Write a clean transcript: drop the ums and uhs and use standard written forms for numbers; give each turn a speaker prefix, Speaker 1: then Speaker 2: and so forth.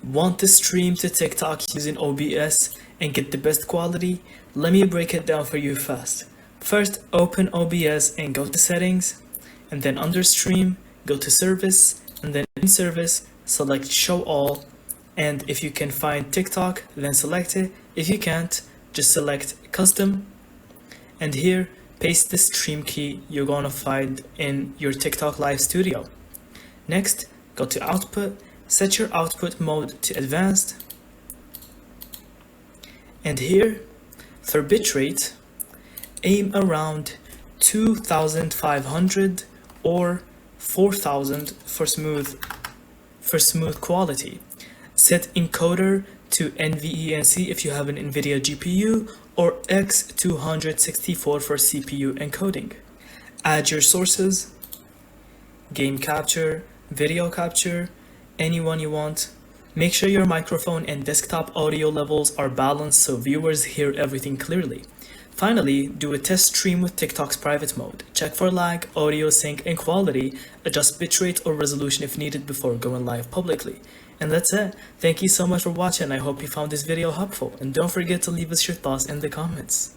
Speaker 1: Want to stream to TikTok using OBS and get the best quality? Let me break it down for you fast. First, open OBS and go to settings, and then under stream, go to service, and then in service, select show all, and if you can find TikTok, then select it. If you can't, just select custom, and here, paste the stream key you're gonna find in your TikTok Live Studio. Next, go to output, set your output mode to advanced, and here, for bitrate, aim around 2500 or 4000 for smooth quality. Set encoder to NVENC if you have an NVIDIA GPU, or X264 for CPU encoding. Add your sources, game capture, video capture, anyone you want. Make sure your microphone and desktop audio levels are balanced so viewers hear everything clearly. Finally, do a test stream with TikTok's private mode. Check for lag, audio sync, and quality. Adjust bitrate or resolution if needed before going live publicly. And that's it. Thank you so much for watching. I hope you found this video helpful. And don't forget to leave us your thoughts in the comments.